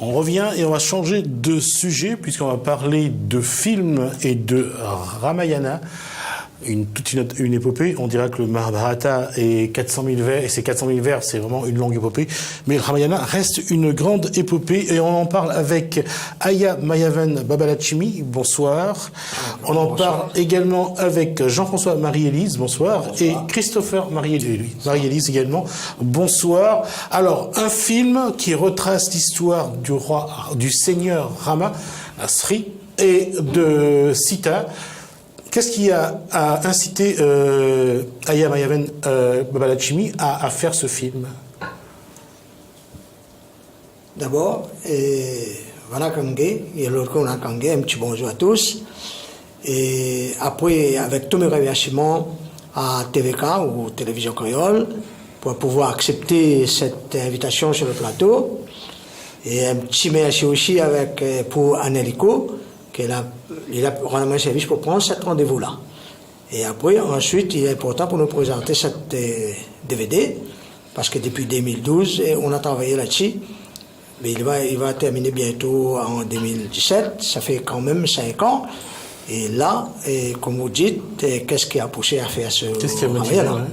On revient et on va changer de sujet puisqu'on va parler de films et de Ramayana. Une épopée, on dira que le Mahabharata est 400 000 vers, et ces 400 000 vers, c'est vraiment une longue épopée, mais Ramayana reste une grande épopée, et on en parle avec Aya Mayavan Babalachimi, bonsoir. On en parle également avec Jean-François Marie-Élise, bonsoir, et Christopher Marie-Élise également, bonsoir. Alors, un film qui retrace l'histoire du roi, du seigneur Rama, Sri, et de Sita. Qu'est-ce qui a incité Aya Mayavan Babalachimi à faire ce film? D'abord, voilà Kangé, et l'autre on a Kangé, un petit bonjour à tous. Et après, avec tous mes remerciements à TVK ou Télévision Créole pour pouvoir accepter cette invitation sur le plateau. Et un petit merci aussi pour Anélico, il a rendu un service pour prendre cet rendez-vous-là. Et après, ensuite, il est important pour nous présenter cette DVD, parce que depuis 2012, on a travaillé là-dessus. Mais il va terminer bientôt en 2017, ça fait quand même 5 ans. Et là, comme vous dites, qu'est-ce qui a poussé à faire ce travail-là?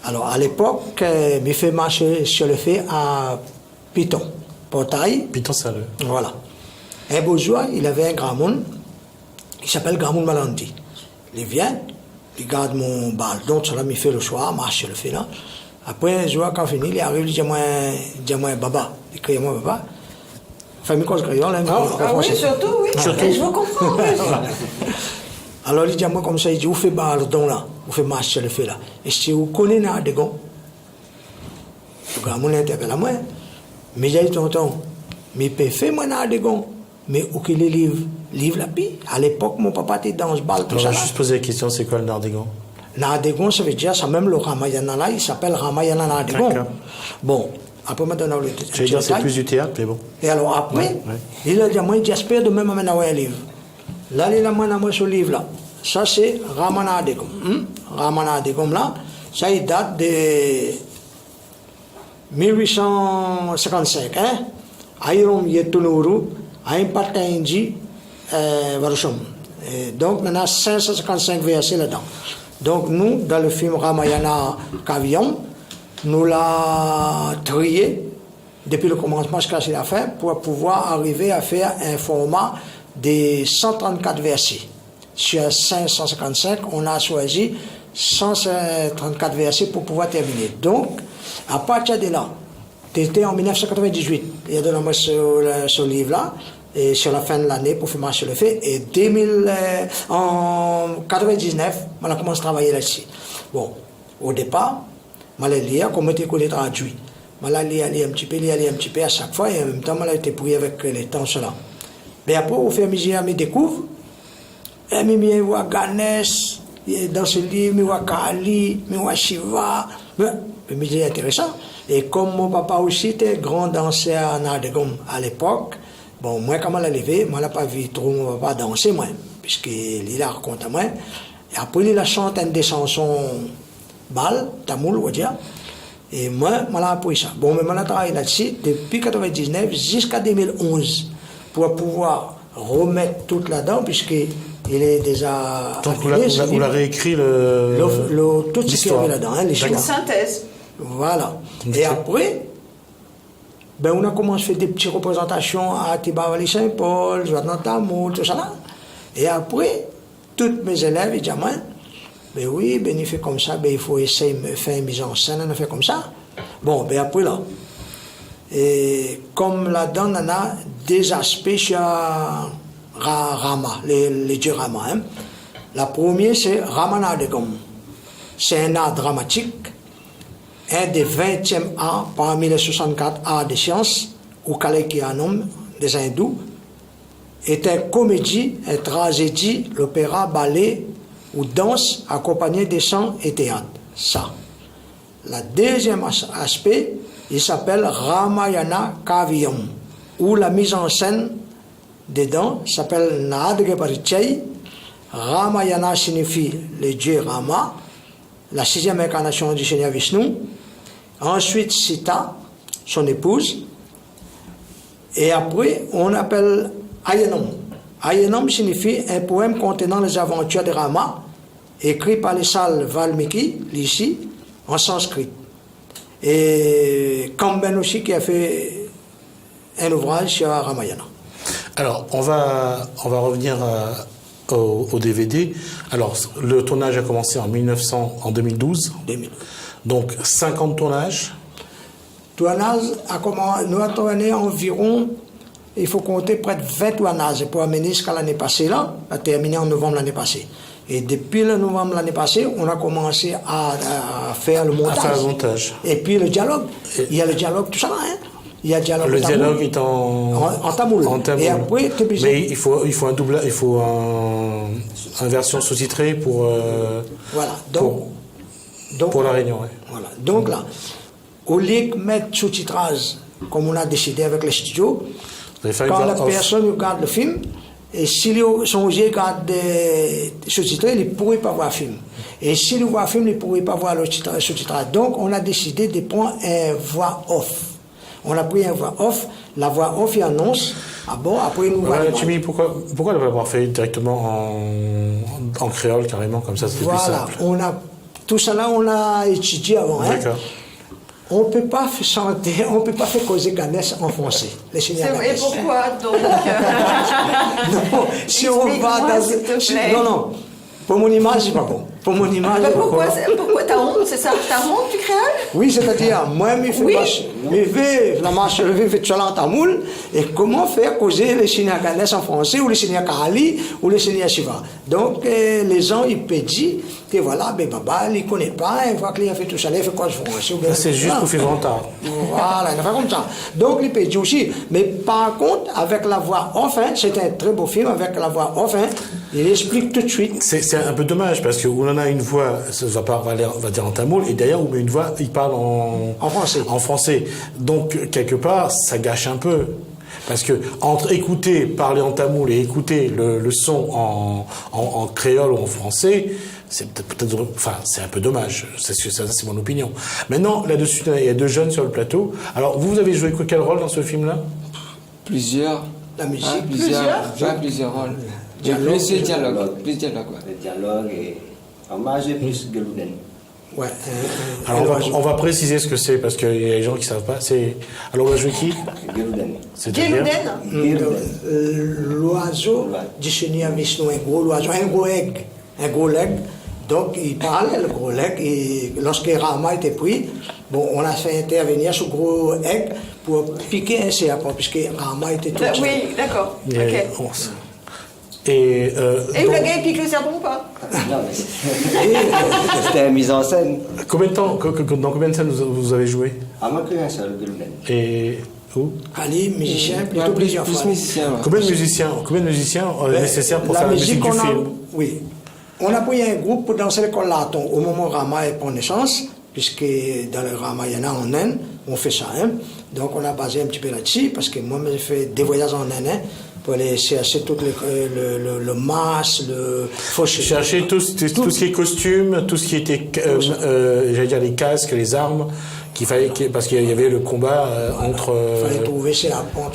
Alors, à l'époque, il fait marcher sur le fait à Piton, Portail. Piton Saleux. Voilà. Un beau jour, il avait un grand monde, qui s'appelle Grand Monde Malandi. Il vient, il garde mon bal. Donc, cela me fait le choix, marche le fait là. Après, un jour, quand fini, il arrive, il dit moi, Baba. Il crie moi, Baba. Famille cause créole, hein. Oui, surtout, oui. Surtout. Je vous comprends. Alors, il dit moi comme ça, il dit, vous faites bal don là, vous faites marche le fait là. Et si vous connaissez Nadegon, le Grand Monde interpelle à moi. Mais j'ai dit, tonton, mais peut faire moi Nadegon. Mais où qu'il est livre la pie. À l'époque, mon papa était dans ce bal, tout ça. Je vais juste poser la question, c'est quoi le Nardegon? Nardegon, ça veut dire, ça même le Ramayana là, il s'appelle Ramayana Nardegon. Bon, après, maintenant, je vais dire, c'est plus du théâtre, mais bon. Et alors, après, il a dit, moi, j'espère de même amener un livre. Là, il a amené ce livre là. Ça, c'est Ramana Nardegon. Ramana Nardegon là, ça, il date de 1855, hein. Ayrom Yetunuru. Donc, on a 555 versets là-dedans. Donc, nous, dans le film Ramayana Kavion, nous l'avons trié depuis le commencement jusqu'à la fin pour pouvoir arriver à faire un format de 134 versets. Sur 555, on a choisi 134 versets pour pouvoir terminer. Donc, à partir de là, c'était en 1998, il y a donné ce livre-là, et sur la fin de l'année pour faire marcher le fait, et en 1999, on a commencé à travailler là-dessus. Bon, au départ, je l'ai lu, comme était traduit. Je l'ai lu un petit peu à chaque fois, et en même temps, je l'ai été pris avec les temps cela. Mais après, au fur et à mesure, je découvre, je vois Ganesh, dans ce livre, je vois Kali, je vois Shiva, mais c'est intéressant. Et comme mon papa aussi était grand danseur en Nardegon à l'époque, bon, moi, quand je l'ai levé, je n'ai pas vu trop mon papa danser, moi, puisqu'il a raconté à moi. Et après, il a chanté des chansons bal, tamoul, on va dire. Et moi, je l'ai appris ça. Bon, mais je travaillé là-dessus depuis 1999 jusqu'à 2011 pour pouvoir remettre tout là-dedans, puisqu'il est déjà. Donc, vous l'avez réécrit tout ce qu'il y avait là-dedans, hein, les une synthèse. Voilà. Et après, ben, on a commencé à faire des petites représentations à Tibavali Saint-Paul, Joanne Tamoul, tout ça là. Et après, tous mes élèves, ils disent, ben oui, ben il fait comme ça, ben il faut essayer de faire une mise en scène, on a fait comme ça. Bon, ben après là, et comme là-dedans, on a des aspects sur Rama, les dieux Rama. Hein. La première, c'est Ramanadegam. C'est un art dramatique. Un des 20e arts parmi les 64 arts des sciences, ou Kalekianum des hindous, est une comédie, une tragédie, l'opéra, ballet ou danse accompagnée de chants et théâtre. Ça. Le deuxième aspect, il s'appelle Ramayana Kavyam, où la mise en scène dedans s'appelle Nadge Parichai. Ramayana signifie le dieu Rama, la 6e incarnation du Seigneur Vishnu. Ensuite, Sita, son épouse, Et après, on appelle Ayanam. Ayanam signifie un poème contenant les aventures de Rama, écrit par les salles Valmiki, ici, en sanskrit. Et Kamben aussi qui a fait un ouvrage sur Ramayana. Alors, on va revenir au DVD. Alors, le tournage a commencé en 2012. 2012. Donc, 50 tournages. Tournage nous a tourné environ, il faut compter près de 20 tournages pour amener jusqu'à l'année passée, là, a terminé en novembre l'année passée. Et depuis le novembre l'année passée, on a commencé à faire le montage. Et puis le dialogue. Il y a le dialogue, tout ça, hein. Il y a dialogue. Le dialogue est en tamoul. Et après, mais il faut un double, il faut une version sous-titrée pour. Voilà. Donc pour la réunion. Ouais. Voilà. Donc là, au lieu de mettre sous-titrage, comme on a décidé avec les studios, quand la personne regarde le film, et si son objet regarde des sous-titrés, il ne pourrait pas voir le film. Et s'il voit le film, il ne pourrait pas voir le sous-titrage. Donc on a décidé de prendre une voix off. On a pris une voix off. La voix off, il annonce. Ah bon, après nous voilà, Jimmy, pourquoi ne pas l'avoir fait directement en créole, carrément, comme ça, c'était plus simple. Voilà, tout ça là, on a étudié avant. D'accord. On ne peut pas chanter, on ne peut pas faire causer Ganès en français. Et pourquoi donc Non, si on va dans... Non, pour mon image, c'est pas bon. Pour mon image, pourquoi t'as honte? C'est ça? T'as honte du créole? Oui, c'est-à-dire, moi, la marche levée fait en tamoul, et comment faire causer les Seigneurs Ganès en français, ou les Seigneurs Karali, ou les Seigneurs Shiva. Donc, les gens, ils peuvent dire que voilà, ben Baba, il ne connaît pas, il voit qu'il a fait tout ça, il fait quoi je français. C'est juste pour faire longtemps. Voilà, il a fait comme ça. Donc, il peut dire aussi. Mais par contre, avec la voix off, c'est un très beau film, avec la voix off, il explique tout de suite. C'est un peu dommage, parce qu'on en a une voix, on va dire en tamoul, et d'ailleurs, on met une voix, il parle en français. Donc, quelque part, ça gâche un peu. Parce que entre écouter, parler en tamoul et écouter le son en créole ou en français, c'est peut-être, enfin, c'est un peu dommage. C'est mon opinion. Maintenant, là-dessus, il y a 2 jeunes sur le plateau. Alors, vous avez joué quel rôle dans ce film-là? Plusieurs. La musique. Plusieurs rôles. Plusieurs dialogues. Le dialogue et en majeur plus Gelouden. Ouais. Alors on va préciser ce que c'est parce qu'il y a des gens qui ne savent pas. Alors on va jouer qui? Gelouden. L'oiseau du Seigneur Vishnu, un gros oiseau, un gros aigle. Donc il parle, le gros aigle, et lorsque Rama était pris, bon, on a fait intervenir ce gros aigle pour piquer un serpent, puisque Rama était tout seul. Oui, d'accord. Ok. Et le gars, il pique le serpent ou pas? Non, mais c'était une mise en scène. Combien de temps, dans combien de scènes vous avez joué? À moi, qu'un seul, Gelouden. Et où? Ali, musicien, plutôt plusieurs fois. Combien de musiciens nécessaires pour faire la musique du film? Oui. On a pris un groupe pour danser le collaton au moment où Rama prend naissance, puisque dans le Ramayana en Inde, on fait ça. Donc on a basé un petit peu là-dessus, parce que moi, j'ai fait des voyages en Inde, pour aller chercher tout le masque, chercher tout ce qui est costume, tout ce qui était, j'allais dire les casques, les armes, parce qu'il y avait le combat entre... Il fallait trouver ses apports,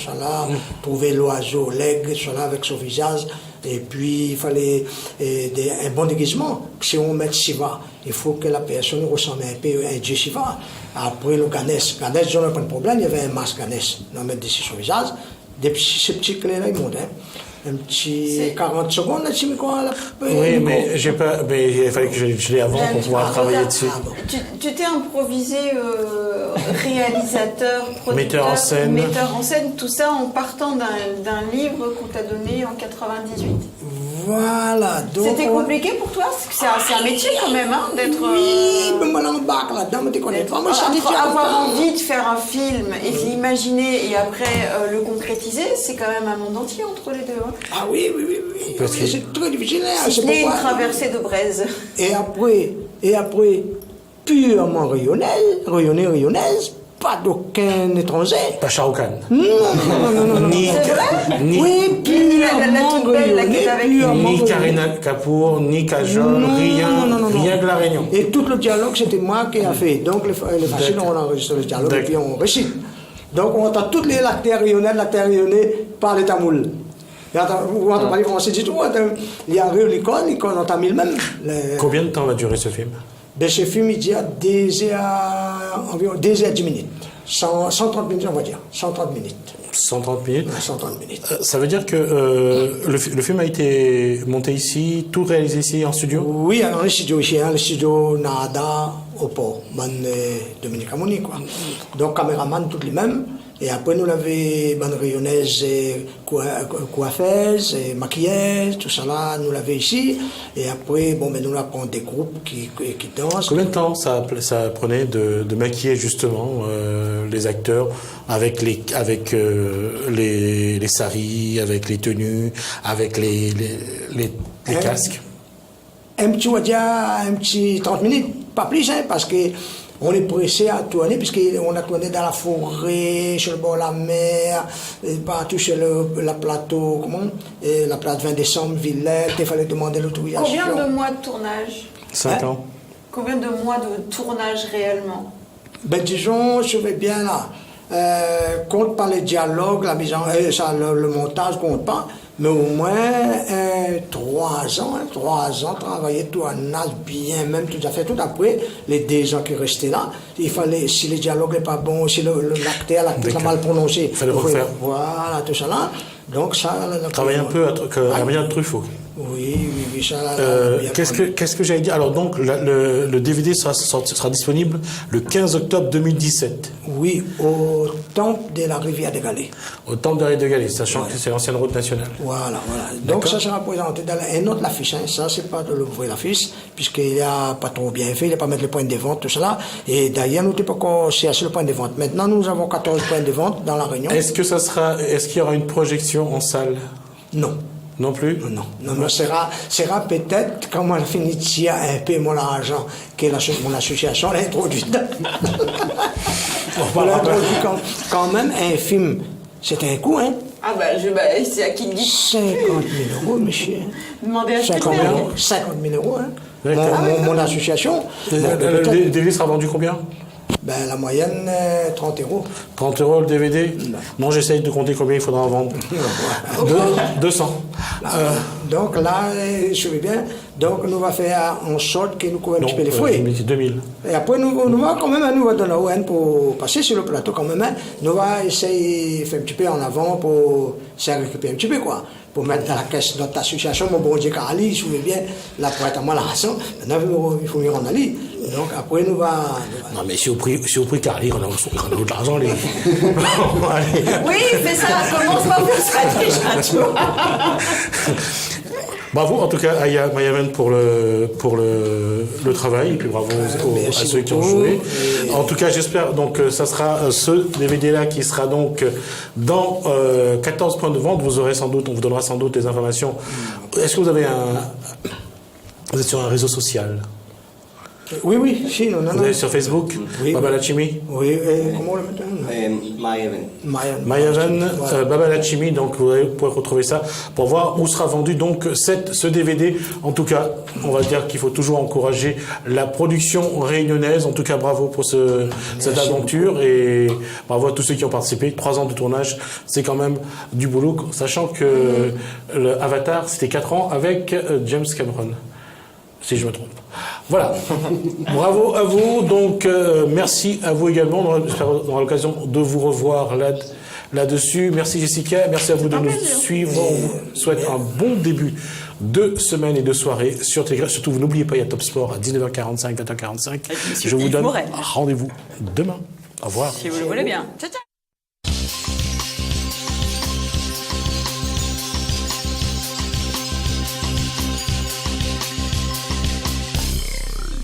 trouver l'oiseau, l'aigle, avec son visage, et puis il fallait un bon déguisement. Si on met Shiva, il faut que la personne ressemble un peu à un dieu Shiva. Après le Ganès, j'en ai pas de problème, il y avait un masque Ganès, on met dessus son visage. Depuis ces petits clés-là, ils montent. Un petit 40 secondes, là, tu me crois. Oui, mais il fallait que je l'ai avant pour pouvoir travailler dessus. Tu t'es improvisé réalisateur, producteur, metteur en scène, tout ça en partant d'un livre qu'on t'a donné en 98. Voilà. C'était compliqué pour toi? C'est un métier quand même, d'être... Oui, mais moi l'embarque là-dedans, mais tu connais pas. Moi, avoir envie de faire un film et de l'imaginer et après le concrétiser, c'est quand même un monde entier entre les deux. Ah oui. C'est très difficile. C'est une traversée de braise. Et après, purement rayonnaise, pas d'aucun étranger. Pas Shah Rukh Khan. Non. Oui, ni Kareena Kapoor, ni Kajol, rien que La Réunion. Et tout le dialogue, c'était moi qui ai fait. Donc, les faciles, on enregistre le dialogue et puis on récite. Donc on entend toutes les lactaires rayonnés par les tamouls. Vous entendez parler français du tout. Il y a l'icône en tamil même. Combien de temps va durer ce film? Ben, ce film, il dit environ 2 heures 10 minutes. 130 minutes, on va dire. 130 minutes. 130 minutes. 130 minutes. Ça veut dire que le film a été monté ici, tout réalisé ici en studio? Oui, dans le studio ici, le studio Nada au port, Dominique Amouni, quoi. Donc, caméraman, toutes les mêmes. Et après, nous l'avons bande rayonnaise, coiffeuse, maquilleuse, tout ça là, nous l'avons ici. Et après, bon, ben, nous l'avons des groupes qui dansent. Combien de temps ça prenait de maquiller justement les acteurs avec les saris, avec les tenues, avec les casques? Un petit 30 minutes, pas plus, hein, parce que on est pressé à tourner, puisqu'on a tourné dans la forêt, sur le bord de la mer, partout sur la plateau, la plate 20 décembre, Villette, il fallait demander l'autorisation. Combien de mois de tournage? 5 ans. Combien de mois de tournage réellement? Ben disons, je vais bien là. Compte pas les dialogues, la mise en le montage compte pas, mais au moins 3 ans, 3 ans, travailler tout en as bien, même tout à fait, tout après, les 2 ans qui restaient là, il fallait, si les dialogues n'est pas bon, si l'acteur a mal prononcé, il fallait refaire. Voilà, tout ça là. Donc ça... Travailler un peu à la manière de Truffaut. Oui, ça... Qu'est-ce que j'allais dire? Alors donc, le DVD sera disponible le 15 octobre 2017. Oui, au temple de la rivière de Galets. Au temple de la rivière de Galets, sachant que c'est l'ancienne route nationale. Voilà. Donc ça sera présenté dans un autre affiche. Hein. Ça, c'est pas de l'ouvrir l'affiche, puisqu'il n'a pas trop bien fait, il n'a pas mettre les points de vente, tout cela. Et d'ailleurs, nous n'étions pas encore cherché le point de vente. Maintenant, nous avons 14 points de vente dans la Réunion. Est-ce qu'il y aura une projection en salle? Non. Non plus? Non, sera peut-être, quand on a fini de tirer un peu mon argent que mon association l'a introduit. On l'a introduit quand même un film. C'est un coup, hein? Ah c'est à qui le dit? 50 000 €, monsieur. Demandez à 50 000 €, hein? Mon association. Le DVD sera vendu combien? Ben, la moyenne, 30 €. 30 € le DVD? Non, j'essaye de compter combien il faudra en vendre. 200. Donc là, je vais bien. Donc nous allons faire en sorte que nous couvrons un petit peu les fouets. 2000. Et après, nous allons quand même, nous allons donner au N pour passer sur le plateau quand même. Hein. Nous allons essayer de faire un petit peu en avant pour se récupérer un petit peu, quoi. Pour mettre dans la caisse de notre association, mon bon Dieu, Carali, je bien, la pointe à moi, la raison. Maintenant, il faut y rendre Ali. Donc après, nous allons... Non, mais si au prix Carly, on a de l'argent, les... Oui, fais ça, commence par faire ça déjà, tu vois. Bravo en tout cas à Mayaven pour le travail, et puis bravo à ceux qui ont joué. En tout cas, j'espère donc ça sera ce DVD là qui sera donc dans 14 points de vente. On vous donnera sans doute des informations. Est-ce que vous êtes sur un réseau social? Oui, si, non. Vous êtes sur Facebook? Oui. Baba Lachimi? Oui, comment on le met? Mayaven. Baba Lachimi, donc vous pourrez retrouver ça pour voir où sera vendu donc ce DVD. En tout cas, on va dire qu'il faut toujours encourager la production réunionnaise. En tout cas, bravo pour cette aventure et bravo à tous ceux qui ont participé. 3 ans de tournage, c'est quand même du boulot, sachant que le Avatar, c'était 4 ans avec James Cameron, si je me trompe. Voilà. Bravo à vous. Donc, merci à vous également. On aura l'occasion de vous revoir là-dessus. Merci Jessica. Merci à vous de nous suivre. On vous souhaite un bon début de semaine et de soirée sur Télégraphe. Surtout, vous n'oubliez pas, il y a Top Sport à 19h45, 20h45. Je vous donne rendez-vous demain. Au revoir. Si vous le voulez bien. Ciao, ciao.